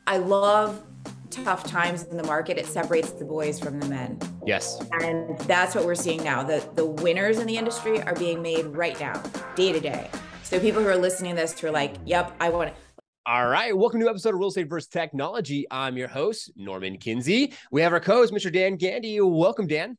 I love tough times in the market. It separates the boys from the men. Yes. And that's what we're seeing now. The winners in the industry are being made right now, day to day. So people who are listening to this who are like, yep, I want it. All right. Welcome to an episode of Real Estate versus Technology. I'm your host, Norman Kinsey. We have our co-host, Mr. Dan Gandy. Welcome, Dan.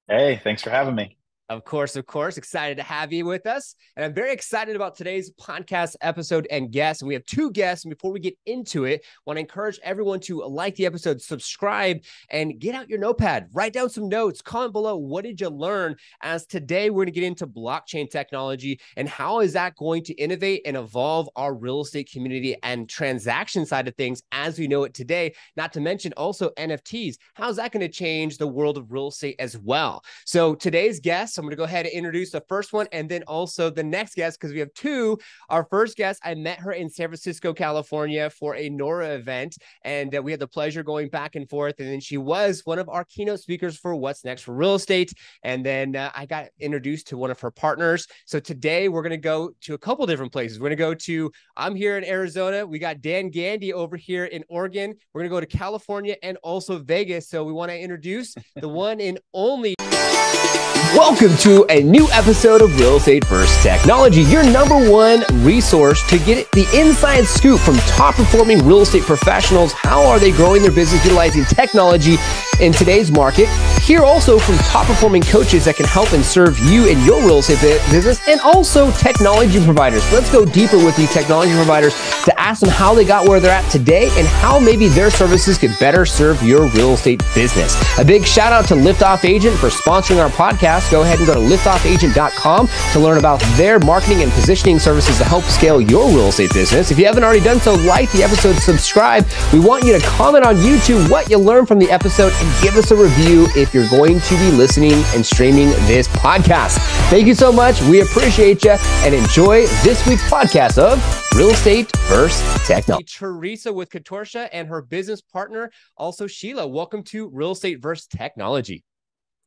Hey, thanks for having me. Of course. Excited to have you with us. And I'm very excited about today's podcast episode and guests. And we have two guests. And before we get into it, I want to encourage everyone to like the episode, subscribe, and get out your notepad. Write down some notes. Comment below. What did you learn? As today, we're going to get into blockchain technology and how is that going to innovate and evolve our real estate community and transaction side of things as we know it today. Not to mention also NFTs. How's that going to change the world of real estate as well? So today's guest, I'm going to go ahead and introduce the first one and then also the next guest because we have two. Our first guest, I met her in San Francisco, California for a NORA event, and we had the pleasure going back and forth. And then she was one of our keynote speakers for What's Next for Real Estate. And then I got introduced to one of her partners. So today we're going to go to a couple different places. We're going to go to, I'm here in Arizona. We got Dan Gandy over here in Oregon. We're going to go to California and also Vegas. So we want to introduce the one and only. Welcome to a new episode of Real Estate versus Technology, your number one resource to get the inside scoop from top performing real estate professionals. How are they growing their business utilizing technology in today's market? Hear also from top performing coaches that can help and serve you in your real estate business, and also technology providers. Let's go deeper with these technology providers to ask them how they got where they're at today and how maybe their services could better serve your real estate business. A big shout out to Liftoff Agent for sponsoring our podcast. Go ahead and go to liftoffagent.com to learn about their marketing and positioning services to help scale your real estate business. If you haven't already done so, like the episode, subscribe. We want you to comment on YouTube what you learned from the episode and give us a review if you're going to be listening and streaming this podcast. Thank you so much. We appreciate you and enjoy this week's podcast of Real Estate versus Technology. Teresa with Katorsia and her business partner, also Sheila. Welcome to Real Estate versus Technology.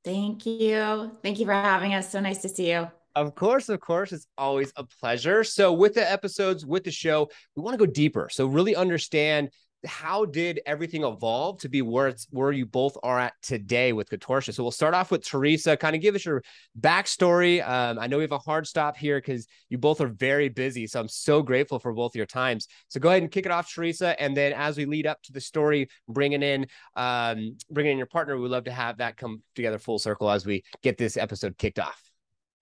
Thank you. Thank you for having us. So nice to see you. Of course. It's always a pleasure. So with the episodes, with the show, we want to go deeper. So really understand how did everything evolve to be where you both are at today with Katorsia. So we'll start off with Teresa. Kind of give us your backstory. I know we have a hard stop here because you both are very busy. So I'm so grateful for both your times. So go ahead and kick it off, Teresa. And then as we lead up to the story, bringing in your partner, we'd love to have that come together full circle as we get this episode kicked off.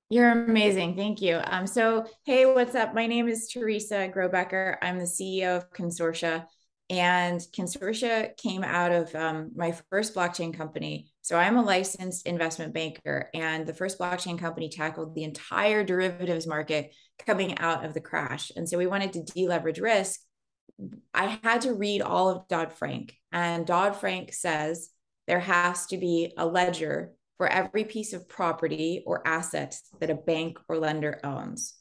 You're amazing. Thank you. So, hey, what's up? My name is Teresa Grobecker. I'm the CEO of Consortia. And Consortia came out of my first blockchain company. So I'm a licensed investment banker, and the first blockchain company tackled the entire derivatives market coming out of the crash. And so we wanted to deleverage risk. I had to read all of Dodd-Frank, and Dodd-Frank says there has to be a ledger for every piece of property or asset that a bank or lender owns.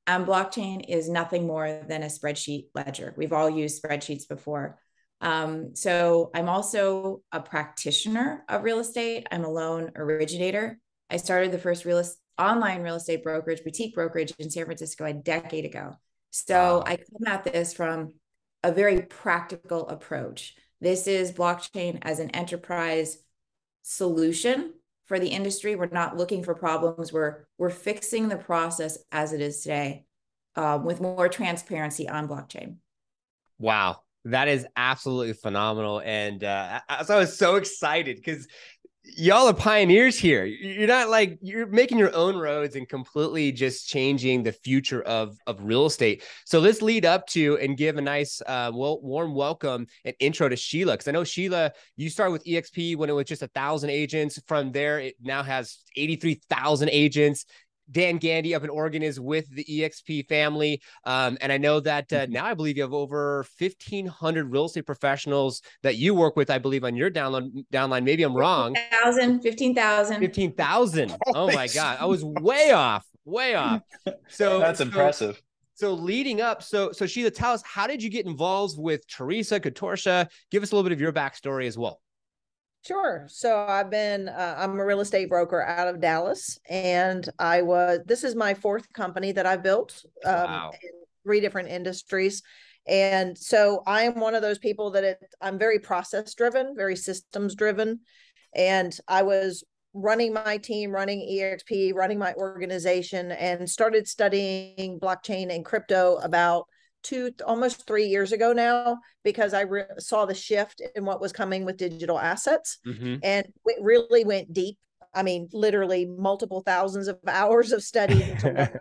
Blockchain is nothing more than a spreadsheet ledger. We've all used spreadsheets before. So I'm also a practitioner of real estate. I'm a loan originator. I started the first online real estate brokerage, boutique brokerage in San Francisco a decade ago. So I come at this from a very practical approach. This is blockchain as an enterprise solution for the industry. We're not looking for problems. We're fixing the process as it is today with more transparency on blockchain. Wow, that is absolutely phenomenal. And I was so excited because y'all are pioneers here. You're not like, you're making your own roads and completely just changing the future of real estate. So let's lead up to and give a nice warm welcome and intro to Sheila. Because I know, Sheila, you started with EXP when it was just 1,000 agents. From there, it now has 83,000 agents. Dan Gandy up in Oregon is with the EXP family. And I know that now I believe you have over 1,500 real estate professionals that you work with, I believe, on your downline. Maybe I'm wrong. 15,000. 15,000. Oh my God. I was way off. So that's impressive. So leading up, so Sheila, tell us, how did you get involved with Teresa, Katorsia? Give us a little bit of your backstory as well. Sure. So I'm a real estate broker out of Dallas, and this is my fourth company that I've built Wow. in 3 different industries. And so I am one of those people that I'm very process driven, very systems driven. And I was running my team, running EXP, running my organization, and started studying blockchain and crypto about almost 3 years ago now, because I saw the shift in what was coming with digital assets. And it really went deep. I mean, literally multiple thousands of hours of studying to learn.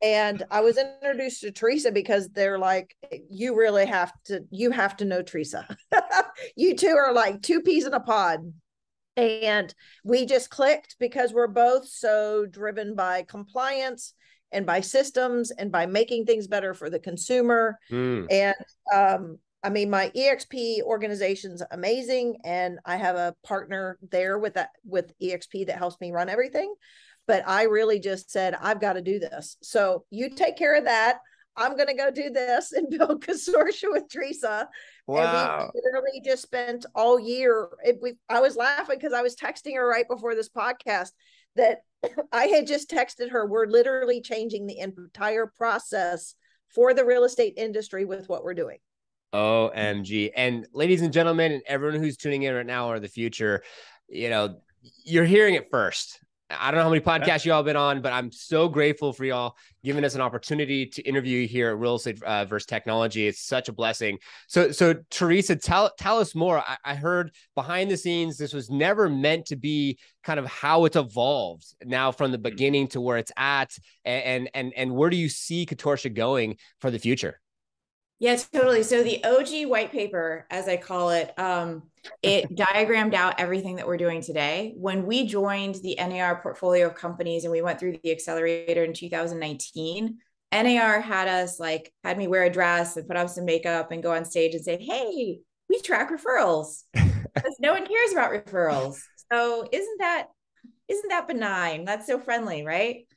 And I was introduced to Teresa because they're like, you really have to know Teresa. You two are like two peas in a pod. And we just clicked because we're both so driven by compliance and by systems and by making things better for the consumer. And I mean, my EXP organization's amazing, and I have a partner there with EXP that helps me run everything. But I really just said, I've got to do this. So you take care of that. I'm going to go do this and build consortia with Teresa. Wow. And we literally just spent all year. I was laughing because I was texting her right before this podcast that I had just texted her. We're literally changing the entire process for the real estate industry with what we're doing. OMG. And ladies and gentlemen, and everyone who's tuning in right now or the future, you're hearing it first. I don't know how many podcasts y'all been on, but I'm so grateful for y'all giving us an opportunity to interview you here at Real Estate versus Technology. It's such a blessing. So Teresa, tell us more. I heard behind the scenes, this was never meant to be kind of how it's evolved now from the beginning to where it's at, and where do you see consortia going for the future? Yeah, totally. So the OG white paper, as I call it, it diagrammed out everything that we're doing today. When we joined the NAR portfolio of companies and we went through the accelerator in 2019, NAR had me wear a dress and put on some makeup and go on stage and say, hey, we track referrals because no one cares about referrals. So isn't that benign? That's so friendly, right?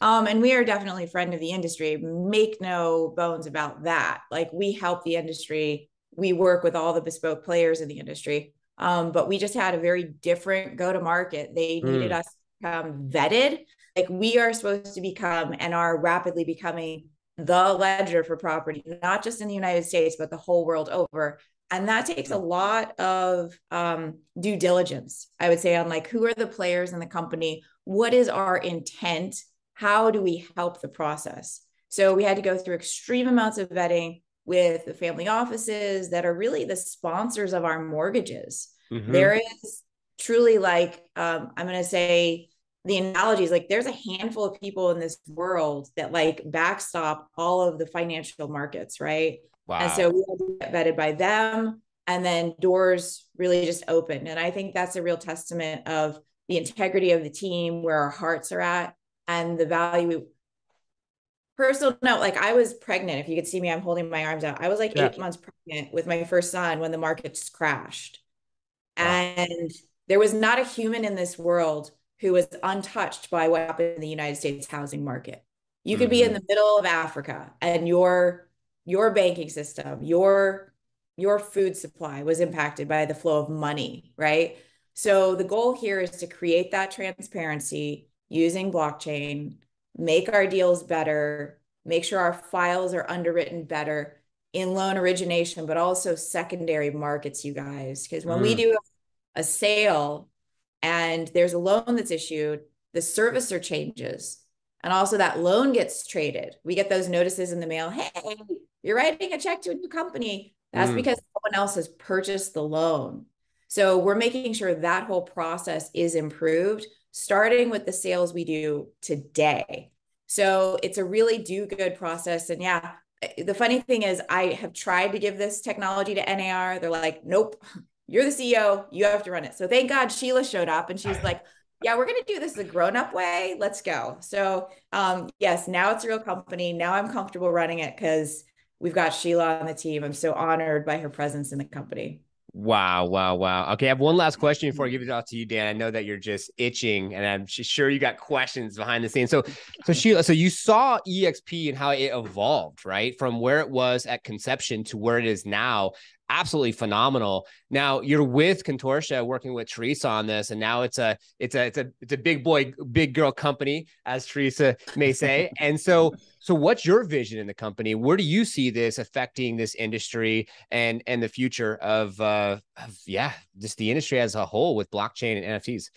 And we are definitely a friend of the industry. Make no bones about that. Like, we help the industry. We work with all the bespoke players in the industry. But we just had a very different go-to-market. They needed us to become vetted. Like, we are supposed to become and are rapidly becoming the ledger for property, not just in the United States, but the whole world over. And that takes a lot of due diligence, I would say, on like, who are the players in the company? What is our intent? How do we help the process? So we had to go through extreme amounts of vetting with the family offices that are really the sponsors of our mortgages. There is truly like, I'm going to say the analogy is like, there's a handful of people in this world that like backstop all of the financial markets, right? Wow. And so we had to get vetted by them, and then doors really just opened. And I think that's a real testament of the integrity of the team, where our hearts are at, and the value. Personal note, like, I was pregnant. If you could see me, I'm holding my arms out. I was like 8 months pregnant with my first son when the market just crashed. Wow. And there was not a human in this world who was untouched by what happened in the United States housing market. You could be in the middle of Africa and your banking system, your food supply was impacted by the flow of money, right? So the goal here is to create that transparency using blockchain, make our deals better, make sure our files are underwritten better in loan origination, but also secondary markets, you guys. Because when we do a sale and there's a loan that's issued, the servicer changes. And also that loan gets traded. We get those notices in the mail. Hey, you're writing a check to a new company. That's because someone else has purchased the loan. So we're making sure that whole process is improved, starting with the sales we do today. So it's a really do good process. And yeah, the funny thing is I have tried to give this technology to NAR. They're like, nope, you're the CEO. You have to run it. So thank God Sheila showed up and she's like, yeah, we're going to do this the grown-up way. Let's go. So yes, now it's a real company. Now I'm comfortable running it because we've got Sheila on the team. I'm so honored by her presence in the company. Wow. Okay, I have one last question before I give it off to you, Dan. I know that you're just itching, and I'm sure you got questions behind the scenes. So Sheila, so you saw EXP and how it evolved, right? From where it was at conception to where it is now. absolutely phenomenal. Now you're with Consortia, working with Teresa on this, and now it's a big boy, big girl company, as Teresa may say. And so what's your vision in the company? Where do you see this affecting this industry and the future of just the industry as a whole with blockchain and NFTs?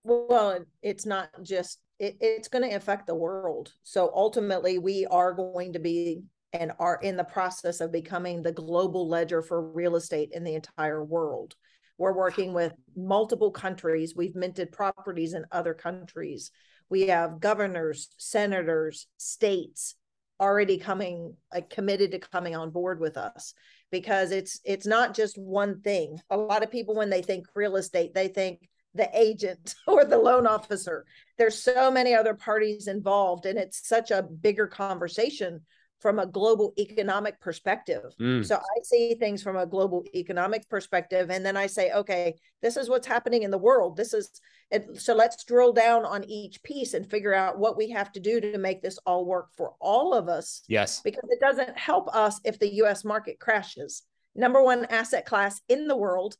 Well, it's not just it's going to affect the world. So ultimately, we are going to be and are in the process of becoming the global ledger for real estate in the entire world. We're working with multiple countries. We've minted properties in other countries. We have governors, senators, states already committed to coming on board with us, because it's not just one thing. A lot of people, when they think real estate, they think the agent or the loan officer. There's so many other parties involved, and it's such a bigger conversation from a global economic perspective. So I see things from a global economic perspective, and then I say, okay, this is what's happening in the world. So let's drill down on each piece and figure out what we have to do to make this all work for all of us. Yes. Because it doesn't help us if the US market crashes. Number one asset class in the world.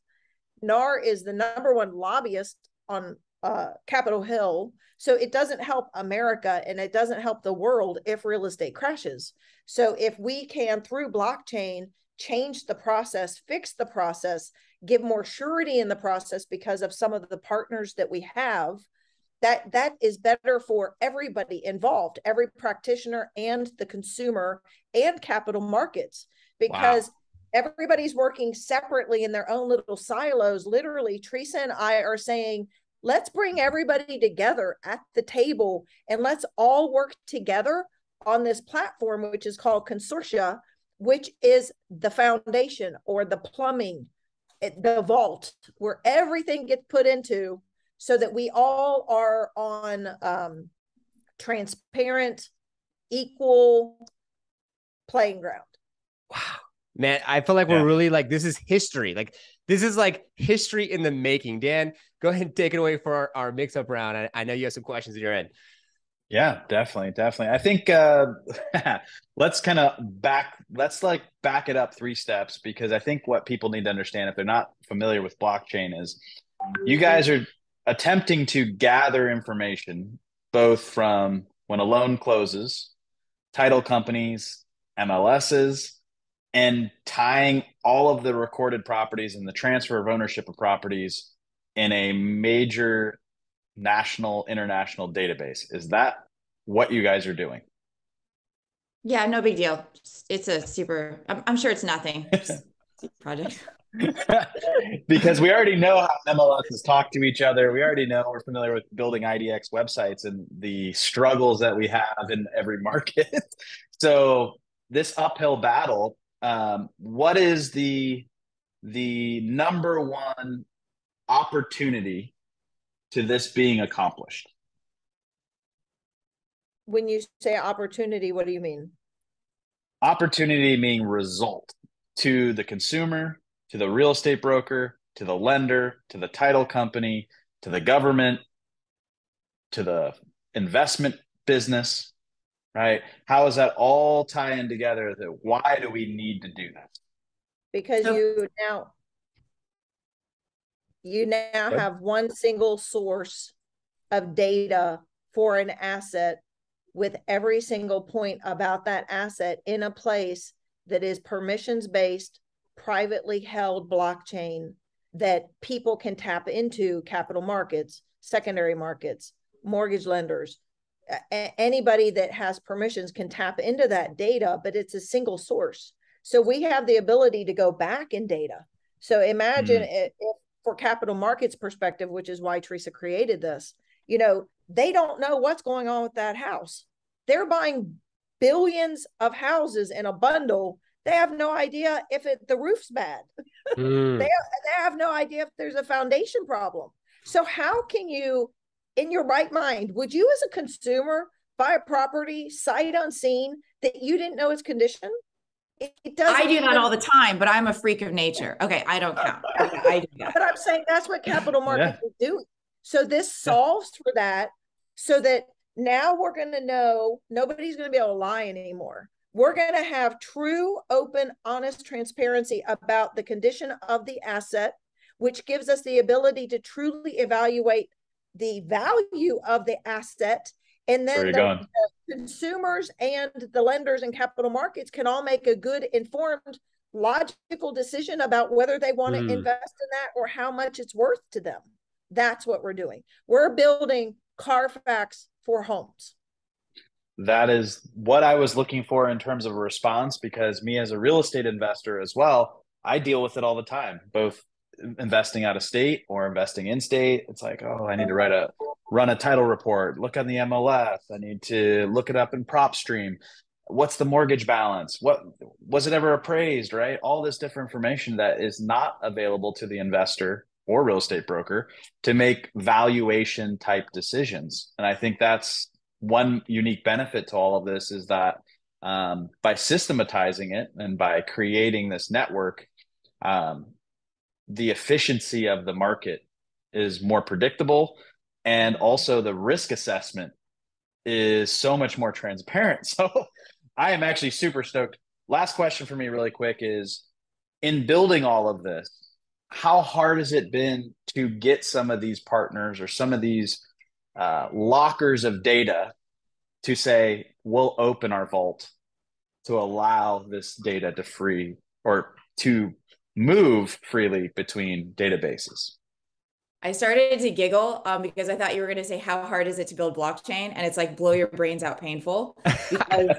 NAR is the number one lobbyist on Capitol Hill. So it doesn't help America, and it doesn't help the world if real estate crashes. So if we can, through blockchain, change the process, fix the process, give more surety in the process because of some of the partners that we have, that is better for everybody involved, every practitioner and the consumer and capital markets, because everybody's working separately in their own little silos. Literally, Teresa and I are saying, let's bring everybody together at the table and let's all work together on this platform, which is called Consortia, which is the foundation or the plumbing, the vault where everything gets put into, so that we all are on transparent, equal playing ground. Wow. Man, I feel like we're really like, this is history. Like, this is like history in the making. Dan, go ahead and take it away for our mix-up round. I know you have some questions at your end. Yeah, definitely. I think let's back it up 3 steps, because I think what people need to understand, if they're not familiar with blockchain, is you guys are attempting to gather information both from when a loan closes, title companies, MLSs, and tying all of the recorded properties and the transfer of ownership of properties in a major national, international database. Is that what you guys are doing? Yeah, no big deal. It's a super, I'm sure it's nothing. Project. Because we already know how MLSs talk to each other. We already know, we're familiar with building IDX websites and the struggles that we have in every market. So this uphill battle, what is the number one opportunity to this being accomplished? When you say opportunity, what do you mean? Opportunity meaning result to the consumer, to the real estate broker, to the lender, to the title company, to the government, to the investment business, right? How does that all tie in together? Why do we need to do that? Because you now have one single source of data for an asset, with every single point about that asset in a place that is permissions based, privately held blockchain that people can tap into. Capital markets, secondary markets, mortgage lenders, anybody that has permissions can tap into that data, but it's a single source. So we have the ability to go back in data. So imagine if for capital markets perspective, which is why Teresa created this, they don't know what's going on with that house. They're buying billions of houses in a bundle. They have no idea if the roof's bad. They have no idea if there's a foundation problem. So how can you, in your right mind, would you as a consumer buy a property sight unseen that you didn't know its condition? It doesn't. I do that all the time, but I'm a freak of nature. Okay, I don't count. I do that. But I'm saying that's what capital markets are doing. So this solves for that, so that now we're going to know nobody's going to be able to lie anymore. We're going to have true, open, honest transparency about the condition of the asset, which gives us the ability to truly evaluate the value of the asset. And then the consumers and the lenders and capital markets can all make a good, informed, logical decision about whether they want to invest in that or how much it's worth to them. That's what we're doing. We're building Carfax for homes. That is what I was looking for in terms of a response, because me as a real estate investor as well, I deal with it all the time, both investing out of state or investing in state. It's like, oh, I need to run a title report, look on the MLS. I need to look it up in PropStream. What's the mortgage balance? What was it ever appraised, right? All this different information that is not available to the investor or real estate broker to make valuation type decisions. And I think that's one unique benefit to all of this, is that by systematizing it and by creating this network, the efficiency of the market is more predictable, and also the risk assessment is so much more transparent. So I am actually super stoked. Last question for me really quick is, in building all of this, how hard has it been to get some of these partners or some of these lockers of data to say, we'll open our vault to allow this data to free or to move freely between databases? I started to giggle because I thought you were going to say, how hard is it to build blockchain? And it's like, blow your brains out painful. Because,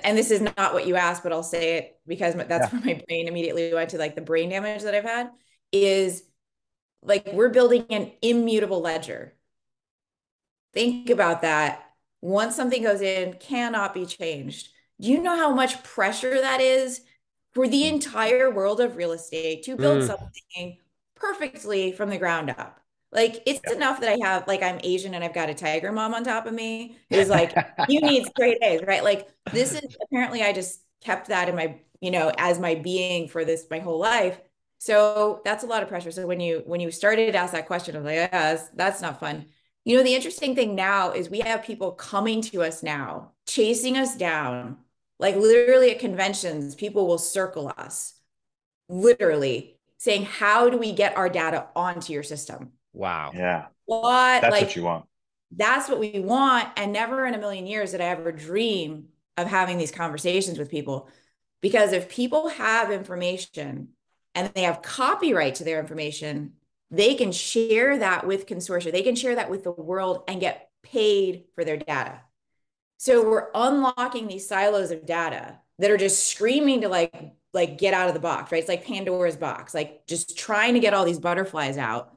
and this is not what you asked, but I'll say it because that's where my brain immediately went to, like the brain damage that I've had, is like, we're building an immutable ledger. Think about that. Once something goes in, cannot be changed. Do you know how much pressure that is for the entire world of real estate to build something perfectly from the ground up? Like, it's enough that I have, like, I'm Asian and I've got a tiger mom on top of me who's like, you need straight A's, right? Like, this is apparently, I just kept that in my, as my being for this, my whole life. So that's a lot of pressure. So when you started to ask that question, I was like, yeah, that's not fun. The interesting thing now is we have people coming to us now, chasing us down. Like, literally at conventions, people will circle us, literally saying, how do we get our data onto your system? Wow. Yeah. That's what you want. That's what we want. And never in a million years did I ever dream of having these conversations with people. Because if people have information and they have copyright to their information, they can share that with consortia. They can share that with the world and get paid for their data. So we're unlocking these silos of data that are just screaming to like get out of the box, right? It's like Pandora's box, like just trying to get all these butterflies out.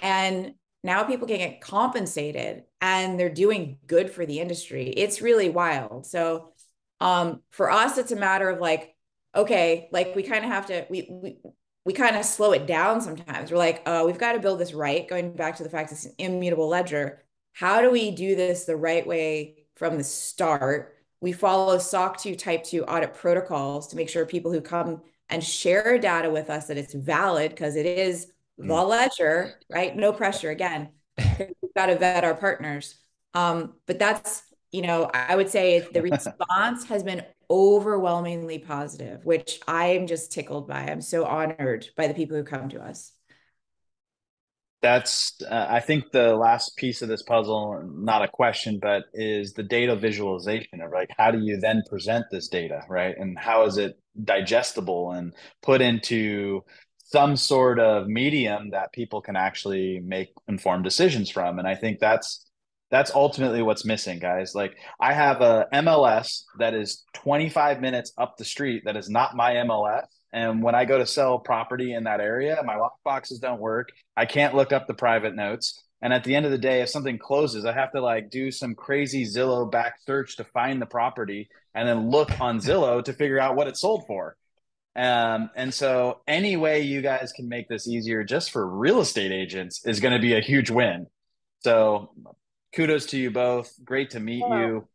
And now people can get compensated and they're doing good for the industry. It's really wild. So for us, it's a matter of like, okay, like we kind of have to, we kind of slow it down sometimes. We're like, we've got to build this right. Going back to the fact it's an immutable ledger. How do we do this the right way from the start? We follow SOC 2 Type 2 audit protocols to make sure people who come and share data with us, that it's valid, because it is the ledger, right? No pressure again. We've got to vet our partners. But that's, I would say the response has been overwhelmingly positive, which I'm just tickled by. I'm so honored by the people who come to us. That's, I think the last piece of this puzzle, not a question, but is the data visualization of like, how do you then present this data, right? And how is it digestible and put into some sort of medium that people can actually make informed decisions from? And I think that's ultimately what's missing, guys. Like, I have a MLS that is 25 minutes up the street that is not my MLS. And when I go to sell property in that area, my lock boxes don't work. I can't look up the private notes. And at the end of the day, if something closes, I have to like do some crazy Zillow back search to find the property and then look on Zillow to figure out what it sold for. And so any way you guys can make this easier just for real estate agents is going to be a huge win. So kudos to you both. Great to meet you.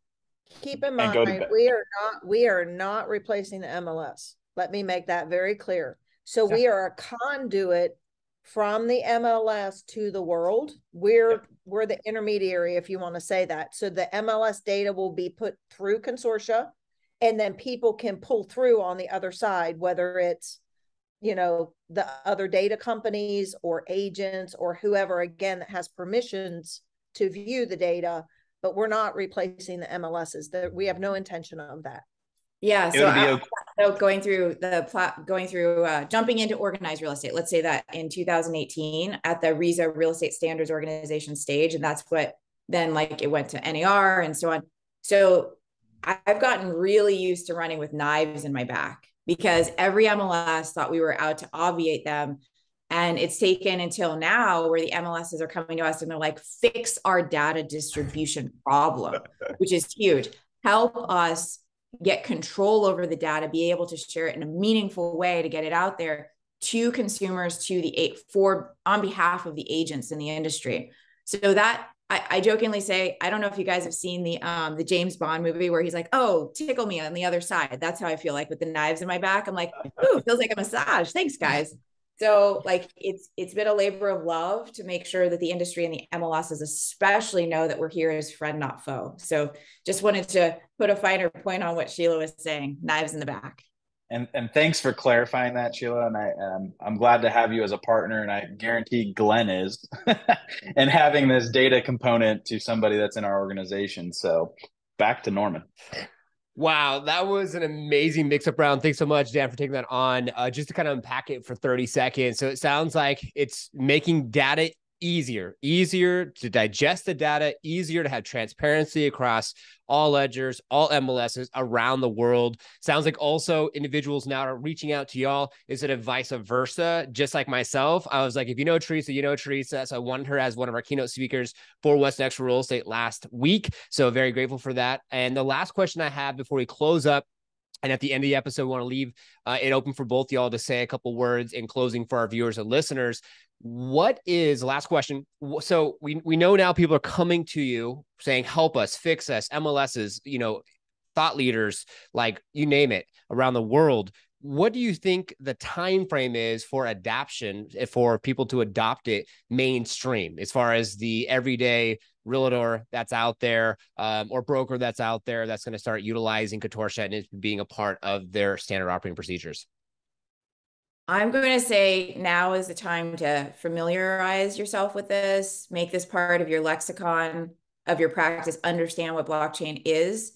Keep in mind, we are not replacing the MLS. Let me make that very clear. So we are a conduit from the MLS to the world. We're the intermediary, if you want to say that. So the MLS data will be put through consortia, And then people can pull through on the other side, whether it's, the other data companies or agents or whoever, again, that has permissions to view the data, but we're not replacing the MLSs. We have no intention of that. Yeah. So jumping into organized real estate, let's say that in 2018 at the RESA Real Estate Standards Organization stage, and that's what then it went to NAR and so on. So I've gotten really used to running with knives in my back because every MLS thought we were out to obviate them. And it's taken until now where the MLSs are coming to us and they're like, fix our data distribution problem, which is huge. Help us get control over the data, be able to share it in a meaningful way to get it out there to consumers, on behalf of the agents in the industry. So that I jokingly say, I don't know if you guys have seen the James Bond movie where he's like, oh, tickle me on the other side. That's how I feel like with the knives in my back. I'm like, ooh, feels like a massage. Thanks, guys. So it's been a labor of love to make sure that the industry and the MLSs especially know that we're here as friend, not foe. So just wanted to put a finer point on what Sheila was saying, knives in the back. And thanks for clarifying that, Sheila. And I'm glad to have you as a partner, and I guarantee Glenn is, and having this data component to somebody that's in our organization. So back to Norman. Wow, that was an amazing mix-up round. Thanks so much, Dan, for taking that on. Just to kind of unpack it for 30 seconds. So it sounds like it's making data easier to digest the data, easier to have transparency across all ledgers, all MLSs around the world. Sounds like also individuals now are reaching out to y'all instead of vice versa. Just like myself, I was like, if you know Teresa, you know Teresa. So I wanted her as one of our keynote speakers for What's Next for Real Estate last week. So very grateful for that. And the last question I have before we close up, and at the end of the episode, we want to leave it open for both y'all to say a couple words in closing for our viewers and listeners. What is, last question. So we know now people are coming to you saying, help us, fix us, MLSs, thought leaders, like you name it, around the world. What do you think the time frame is for adoption, for people to adopt it mainstream, as far as the everyday realtor that's out there, or broker that's out there that's going to start utilizing Consortia and it being a part of their standard operating procedures? I'm going to say now is the time to familiarize yourself with this, make this part of your lexicon, of your practice, understand what blockchain is.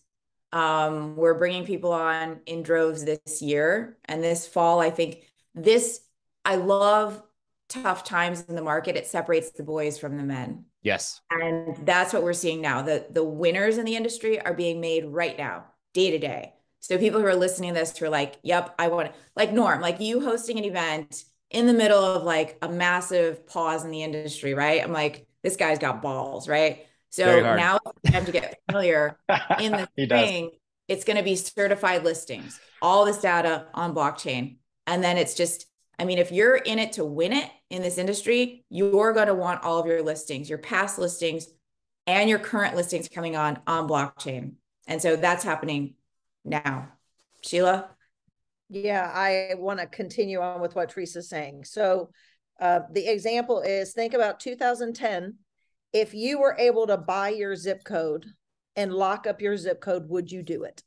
We're bringing people on in droves this year and this fall. I love tough times in the market. It separates the boys from the men. Yes. And that's what we're seeing now. The winners in the industry are being made right now, day to day. So people who are listening to this who are like, yep, I want to, like Norm, like you hosting an event in the middle of a massive pause in the industry, right? I'm like, this guy's got balls, right? So now it's time to get familiar. In the spring, it's going to be certified listings, all this data on blockchain. And then it's just, if you're in it to win it in this industry, you're going to want all of your listings, your past listings and your current listings coming on blockchain. And so that's happening now. Sheila? Yeah, I want to continue on with what Teresa's saying. So the example is, think about 2010. If you were able to buy your zip code and lock up your zip code, would you do it?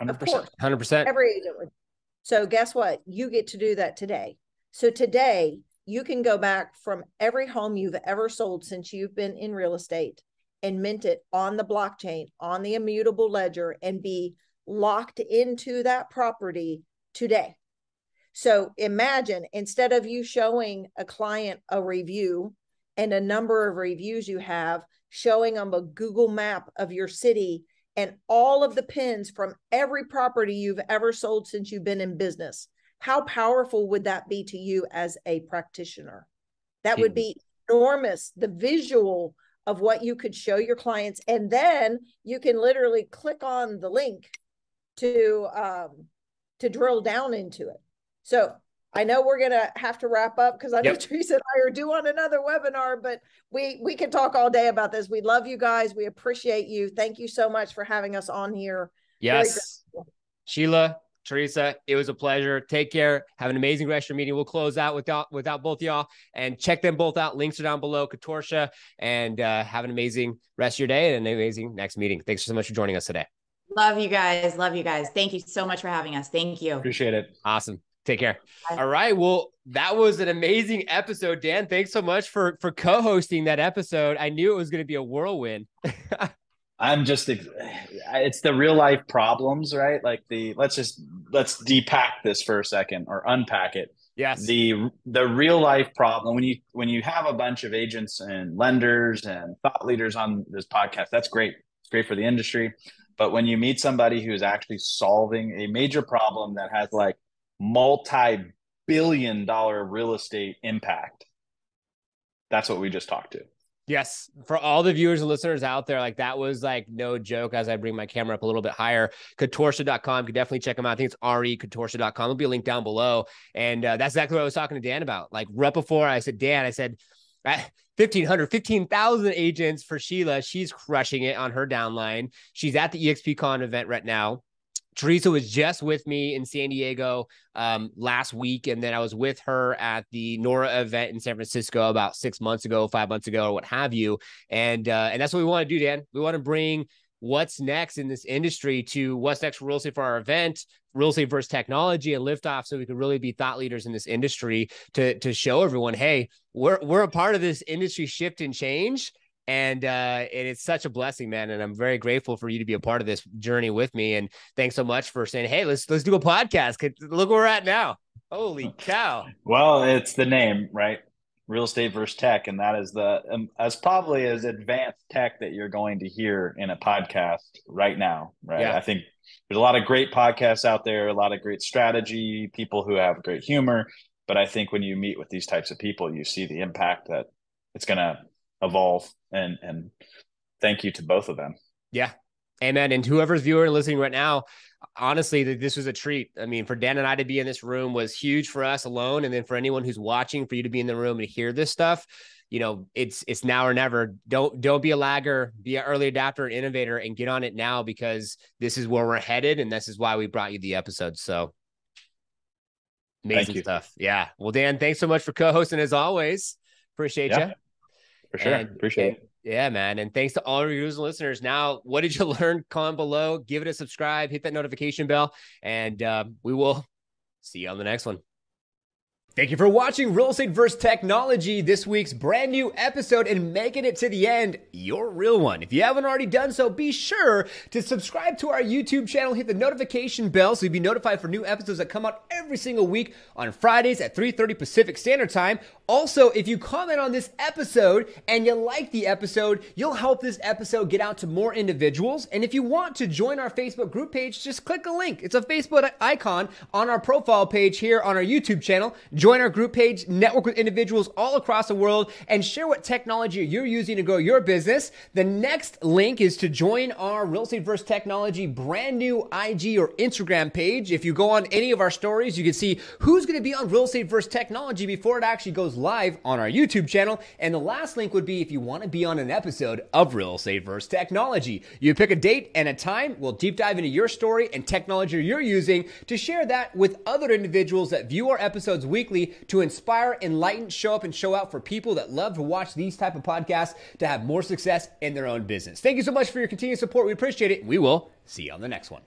100%. Of course. 100%. Every agent would. So guess what? You get to do that today. So today, you can go back from every home you've ever sold since you've been in real estate and mint it on the blockchain, on the immutable ledger, and be locked into that property today. So imagine, instead of you showing a client a review and a number of reviews you have, showing them a Google map of your city and all of the pins from every property you've ever sold since you've been in business. How powerful would that be to you as a practitioner? That would be enormous. The visual of what you could show your clients. And then you can literally click on the link to drill down into it. So I know we're going to have to wrap up because I know Teresa and I are due on another webinar, but we can talk all day about this. We love you guys. We appreciate you. Thank you so much for having us on here. Yes. Sheila, Teresa, it was a pleasure. Take care. Have an amazing rest of your meeting. We'll close out without both y'all, and check them both out. Links are down below, Consortia, and have an amazing rest of your day and an amazing next meeting. Thanks so much for joining us today. Love you guys. Love you guys. Thank you so much for having us. Thank you. Appreciate it. Awesome. Take care. Bye. All right. Well, that was an amazing episode, Dan. Thanks so much for co-hosting that episode. I knew it was going to be a whirlwind. It's the real life problems, right? Like let's depack this for a second or unpack it. Yes. The real life problem when you have a bunch of agents and lenders and thought leaders on this podcast, that's great. It's great for the industry. But when you meet somebody who's actually solving a major problem that has like multi-billion-dollar real estate impact, that's what we just talked to. Yes. For all the viewers and listeners out there, like that was like no joke. As I bring my camera up a little bit higher, couturtia.com, you could definitely check them out. I think it's recouturtia.com. There'll be a link down below. And that's exactly what I was talking to Dan about. Like right before I said, Dan, I said, 15,000 agents for Sheila. She's crushing it on her downline. She's at the EXPCon event right now. Teresa was just with me in San Diego last week, and then I was with her at the Nora event in San Francisco about 5 months ago, or what have you. And that's what we want to do, Dan. We want to bring what's next in this industry to what's next for real estate for our event, real estate versus technology and liftoff, so we could really be thought leaders in this industry to show everyone, hey, we're a part of this industry shift and change. And it's such a blessing, man. And I'm very grateful for you to be a part of this journey with me. And thanks so much for saying, hey, let's do a podcast. Look where we're at now. Holy cow. Well, it's the name, right? Real estate versus tech. And that is as probably as advanced tech that you're going to hear in a podcast right now, right? Yeah. I think there's a lot of great podcasts out there, a lot of great strategy, people who have great humor. But I think when you meet with these types of people, you see the impact that it's going to evolve, and thank you to both of them. Yeah. Amen. And whoever's viewing and listening right now, honestly, this was a treat. I mean, for Dan and I to be in this room was huge for us alone. And then for anyone who's watching, for you to be in the room and hear this stuff, you know, it's now or never. Don't be a lagger, be an early adapter, an innovator, and get on it now, because this is where we're headed. And this is why we brought you the episode. So amazing stuff. Yeah. Well, Dan, thanks so much for co-hosting as always. Appreciate you. For sure. Appreciate it. Yeah, man. And thanks to all of you listeners. Now, what did you learn? Comment below, give it a subscribe, hit that notification bell, and we will see you on the next one. Thank you for watching Real Estate vs. Technology, this week's brand new episode, and making it to the end, your real one. If you haven't already done so, be sure to subscribe to our YouTube channel, hit the notification bell so you'll be notified for new episodes that come out every single week on Fridays at 3:30 Pacific Standard Time. Also, if you comment on this episode and you like the episode, you'll help this episode get out to more individuals. And if you want to join our Facebook group page, just click a link. It's a Facebook icon on our profile page here on our YouTube channel. Join our group page, network with individuals all across the world, and share what technology you're using to grow your business. The next link is to join our Real Estate vs. Technology brand new IG or Instagram page. If you go on any of our stories, you can see who's going to be on Real Estate vs. Technology before it actually goes live on our YouTube channel. And the last link would be if you want to be on an episode of Real Estate vs. Technology. You pick a date and a time. We'll deep dive into your story and technology you're using to share that with other individuals that view our episodes weekly, to inspire, enlighten, show up, and show out for people that love to watch these type of podcasts to have more success in their own business. Thank you so much for your continued support. We appreciate it. We will see you on the next one.